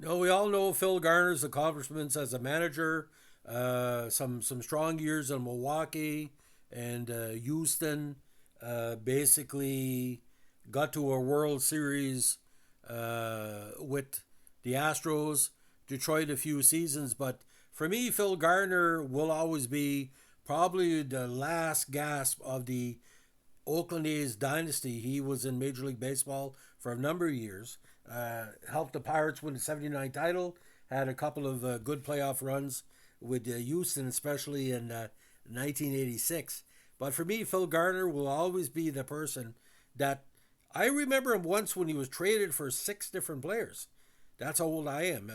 No, we all know Phil Garner's accomplishments as a manager. Some strong years in Milwaukee and Houston. Basically, got to a World Series with the Astros. Detroit a few seasons, but for me, Phil Garner will always be probably the last gasp of the Oakland A's dynasty. He was in Major League Baseball for a number of years. Helped the Pirates win the '79 title. Had a couple of good playoff runs with Houston, especially in 1986. But for me, Phil Garner will always be the person that I remember him once when he was traded for six different players. That's how old I am.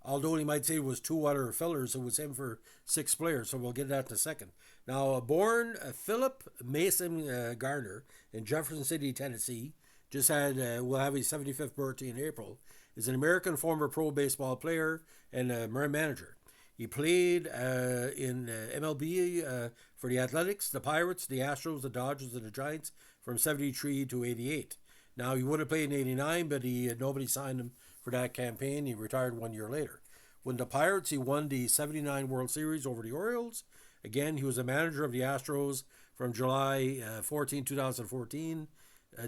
Although he might say it was two other fillers, it was him for six players. So we'll get that in a second. Now, born Philip Mason Garner in Jefferson City, Tennessee, just had will have his 75th birthday in April. Is an American former pro baseball player and manager. He played in MLB for the Athletics, the Pirates, the Astros, the Dodgers, and the Giants from '73 to '88. Now he would have played in '89, but nobody signed him for that campaign. He retired 1 year later. When the Pirates, he won the '79 World Series over the Orioles. Again, he was a manager of the Astros from July 14, 2014,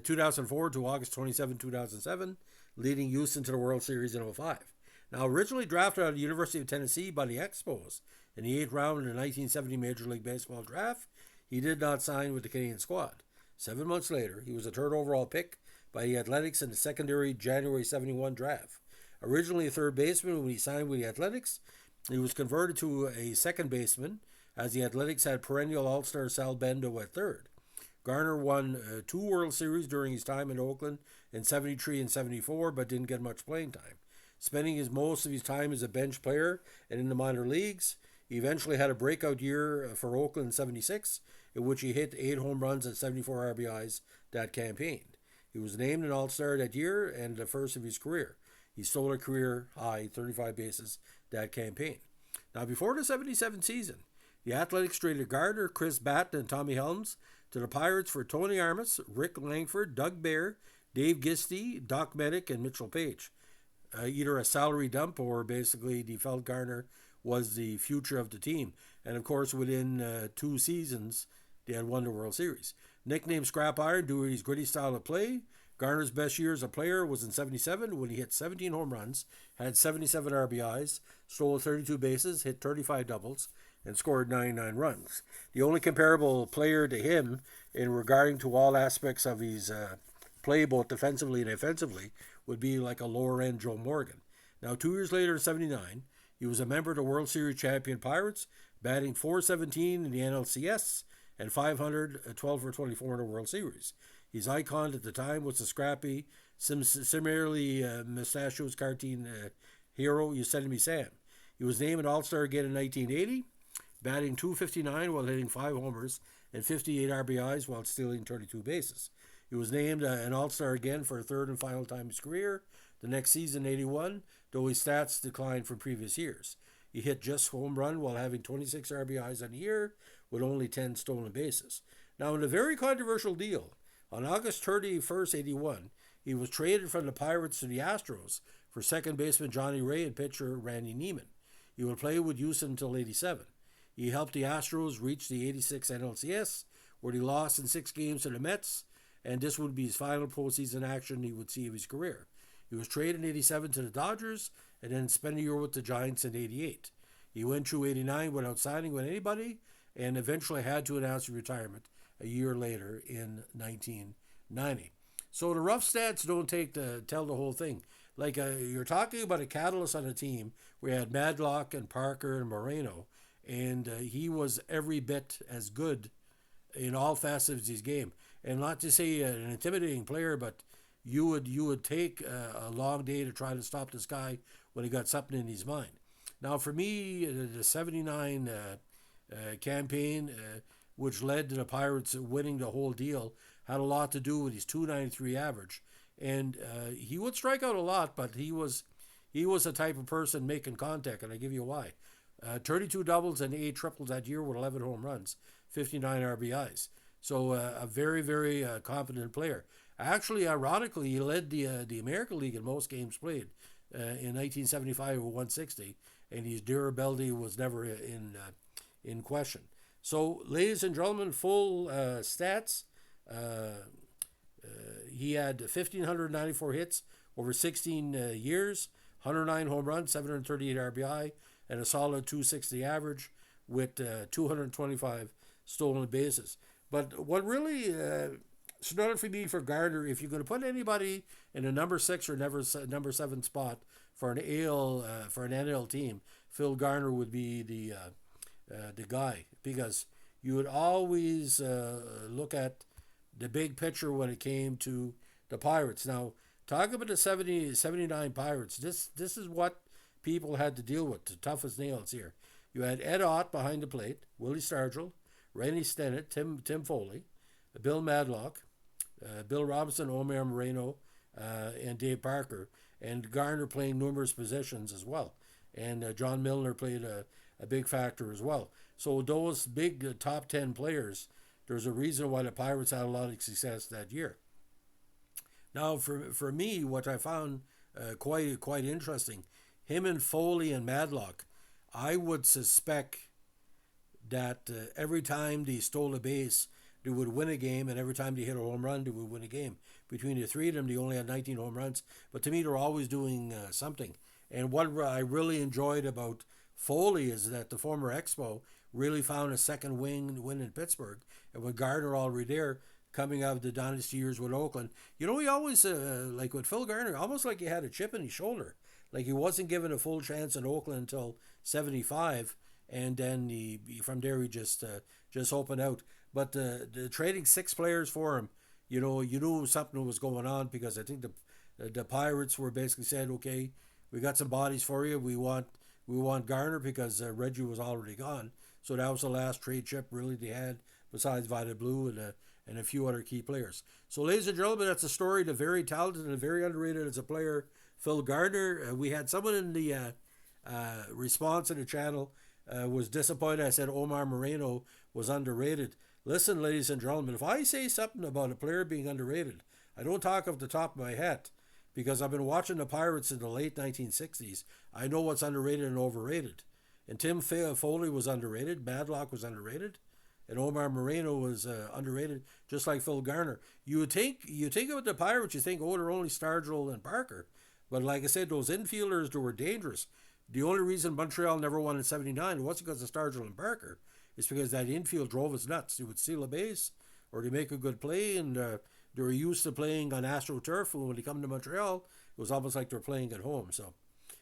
2004 to August 27, 2007, leading Houston to the World Series in '05. Now, originally drafted out of the University of Tennessee by the Expos in the eighth round of the 1970 Major League Baseball draft, he did not sign with the Canadian squad. 7 months later, he was a third overall pick by the Athletics in the secondary January '71 draft. Originally a third baseman when he signed with the Athletics, he was converted to a second baseman as the Athletics had perennial All-Star Sal Bendo at third. Garner won two World Series during his time in Oakland in '73 and '74, but didn't get much playing time. Spending most of his time as a bench player and in the minor leagues, he eventually had a breakout year for Oakland in '76, in which he hit 8 home runs and 74 RBIs that campaign. He was named an All-Star that year and the first of his career. He stole a career high 35 bases that campaign. Now, before the '77 season, the Athletics traded Gardner, Chris Batten, and Tommy Helms to the Pirates for Tony Armas, Rick Langford, Doug Bear, Dave Gisti, Doc Medic, and Mitchell Page. Either a salary dump or basically the felt Garner was the future of the team. And of course, within 2 seasons, they had won the World Series. Nicknamed Scrap Iron due to his gritty style of play, Garner's best year as a player was in '77 when he hit 17 home runs, had 77 RBIs, stole 32 bases, hit 35 doubles, and scored 99 runs. The only comparable player to him in regarding to all aspects of his play, both defensively and offensively, would be like a lower end Joe Morgan. Now, 2 years later in '79, he was a member of the World Series champion Pirates, batting .417 in the NLCS and .500, 12 for 24 in the World Series. His icon at the time was the scrappy, similarly mustachioed cartoon hero Yosemite Sam. He was named an All-Star again in 1980, batting .259 while hitting 5 homers and 58 RBIs while stealing 32 bases. He was named an All-Star again for a third and final time in his career the next season, '81, though his stats declined from previous years. He hit just home run while having 26 RBIs on the year with only 10 stolen bases. Now, in a very controversial deal, on August 31st, '81, he was traded from the Pirates to the Astros for second baseman Johnny Ray and pitcher Randy Neiman. He would play with Houston until '87. He helped the Astros reach the '86 NLCS, where he lost in 6 games to the Mets, and this would be his final postseason action he would see of his career. He was traded in '87 to the Dodgers and then spent a year with the Giants in '88. He went through '89 without signing with anybody and eventually had to announce his retirement a year later in 1990. So the rough stats don't tell the whole thing. Like you're talking about a catalyst on a team where you had Madlock and Parker and Moreno, and he was every bit as good in all facets of his game. And not to say an intimidating player, but you would take a long day to try to stop this guy when he got something in his mind. Now, for me, the '79 campaign, which led to the Pirates winning the whole deal, had a lot to do with his .293 average. And he would strike out a lot, but he was the type of person making contact, and I give you why. 32 doubles and 8 triples that year with 11 home runs, 59 RBIs. So a very, very competent player. Actually, ironically, he led the American League in most games played. in 1975 with 160, and his durability was never in question. So, ladies and gentlemen, full stats. He had 1,594 hits over 16 years, 109 home runs, 738 RBI, and a solid 260 average with 225 stolen bases. But what really stood out for me for Garner, if you're going to put anybody in a number 6 or number 7 spot for an NL team, Phil Garner would be the guy, because you would always look at the big picture when it came to the Pirates. Now, talk about the 79 Pirates. This is what people had to deal with, the toughest nails here. You had Ed Ott behind the plate, Willie Stargell, Rennie Stennett, Tim Foley, Bill Madlock, Bill Robinson, Omar Moreno, and Dave Parker, and Garner playing numerous positions as well. And John Milner played a big factor as well. So those big top 10 players, there's a reason why the Pirates had a lot of success that year. Now, for me, what I found quite interesting, him and Foley and Madlock, I would suspect that every time they stole a base, they would win a game, and every time they hit a home run, they would win a game. Between the three of them, they only had 19 home runs, but to me, they're always doing something. And what I really enjoyed about Foley is that the former Expo really found a second win in Pittsburgh, and with Garner already there, coming out of the Dynasty years with Oakland, he always, like with Phil Garner, almost like he had a chip in his shoulder. Like he wasn't given a full chance in Oakland until 75, and then from there he just opened out. But the trading 6 players for him, you knew something was going on, because I think the Pirates were basically said, okay, we got some bodies for you. We want Garner, because Reggie was already gone. So that was the last trade chip really they had, besides Vita Blue and a few other key players. So, ladies and gentlemen, that's a story of the very talented and very underrated as a player, Phil Garner. We had someone in the response to the channel was disappointed I said Omar Moreno was underrated. Listen, ladies and gentlemen, if I say something about a player being underrated, I don't talk off the top of my head, because I've been watching the Pirates in the late 1960s. I know what's underrated and overrated. And Tim Foley was underrated, Madlock was underrated, and Omar Moreno was underrated, just like Phil Garner. You think about the Pirates, you think, oh, they're only Stargell and Parker. But like I said, those infielders, they were dangerous. The only reason Montreal never won in 79 wasn't because of Stargell and Parker. It's because that infield drove us nuts. They would steal a base, or they make a good play, and they were used to playing on AstroTurf, and when they come to Montreal, it was almost like they're playing at home. So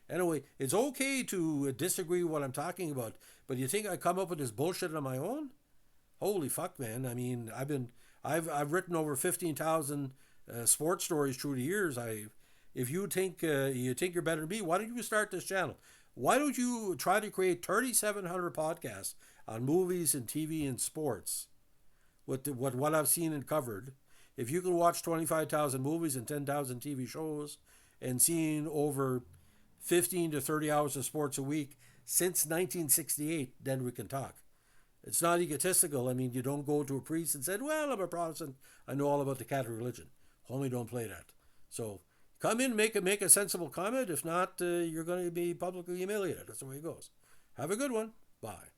anyway, it's okay to disagree with what I'm talking about, but you think I come up with this bullshit on my own? Holy fuck, man! I mean, I've written over 15,000 sports stories through the years. If you think you're better than me, why don't you start this channel? Why don't you try to create 3,700 podcasts on movies and TV and sports? What I've seen and covered. If you can watch 25,000 movies and 10,000 TV shows and seen over 15 to 30 hours of sports a week since 1968, then we can talk. It's not egotistical. I mean, you don't go to a priest and say, well, I'm a Protestant, I know all about the Catholic religion. Homie, don't play that. So come in, make a sensible comment. If not, you're going to be publicly humiliated. That's the way it goes. Have a good one. Bye.